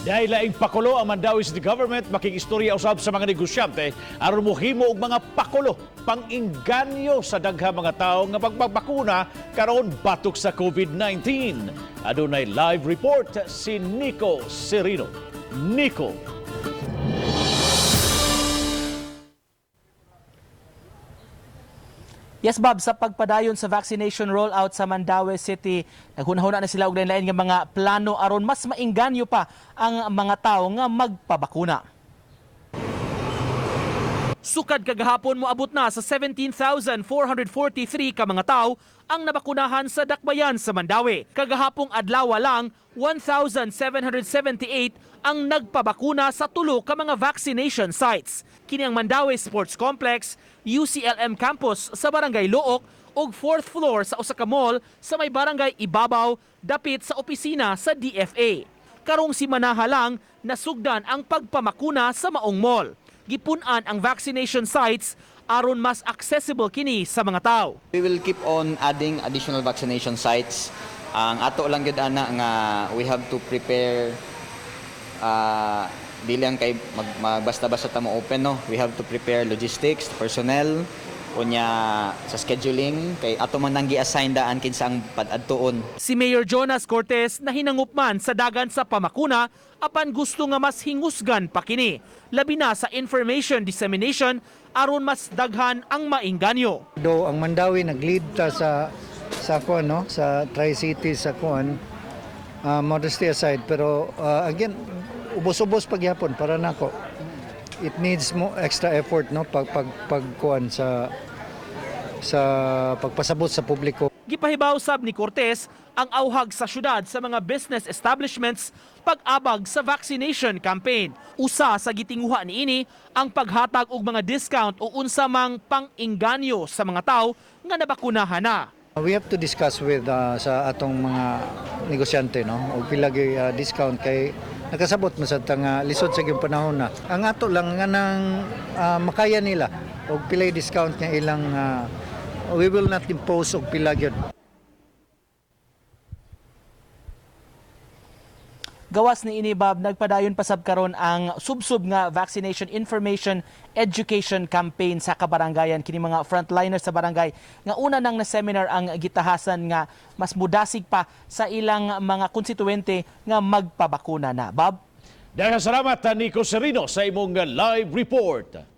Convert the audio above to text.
Dahil laing pakulo ang Mandawi City Government, makigistorya usab sa mga negosyante aron mohimo og mga pakulo pang-inganyo sa daghang mga tawo nga pagpabakuna karon batok sa COVID-19. Adunay live report si Nico Serino. Nico. Yes, Bob, sa pagpadayon sa vaccination rollout sa Mandawi City, naghunahuna na sila og lain-lain nga mga plano aron mas mainganyo pa ang mga tawo nga magpabakuna. Sukad kagahapon moabot na sa 17,443 ka mga tawo ang nabakunahan sa dakbayan sa Mandawi. Kagahapong adlaw lang 1,778 ang nagpabakuna sa tulo ka mga vaccination sites. Kini ang Mandawi Sports Complex, UCLM campus sa Barangay Look ug 4th floor sa usa ka mall sa may Barangay Ibabaw dapit sa opisina sa DFA. Karong simanaha lang nasugdan ang pagpamakuna sa maong mall. Gipunan ang vaccination sites aron mas accessible kini sa mga tao. We will keep on adding additional vaccination sites. Ang ato lang gid ana nga we have to prepare dili lang kay magbasta-basta ta mo open no. We have to prepare logistics, personnel, unya sa scheduling kay ato man nang gi-assign daan kinsa ang pad-adtuon. Si Mayor Jonas Cortez na hinangupman sa dagan sa pamakuna apan gusto nga mas hingusgan pa kini. Labi na sa information dissemination aron mas daghan ang maingganyo. Do ang Mandawi nag-lead ta sa kuan no, sa Tri-City sa kuan, modesty aside, pero again ubos-ubos pagyapon para nako. It needs mo extra effort no pagkuan sa pagpasabot sa publiko. Gipahibaw sab ni Cortez ang awhag sa syudad sa mga business establishments pag-abag sa vaccination campaign. Usa sa gitinguha niini ang paghatag og mga discount o unsa mang pang-inganyo sa mga tawo nga nabakunahan na. We have to discuss with sa atong mga negosyante no og pila gyud discount kay nakasabot man sad nga lisod sa gyud panahon na. Ang ato lang nga nang makaya nila og pila discount nga ilang we will not impose og pila gyud. Gawas ni ini, Bob, nagpadayon pa sab karon ang subsub nga vaccination information education campaign sa kabarangayan kini mga frontliners sa barangay nga una nang na seminar ang gitahasan nga mas mudasig pa sa ilang mga konstituente nga magpabakuna na. Bob? Dahil salamat Nico Serino sa imong live report.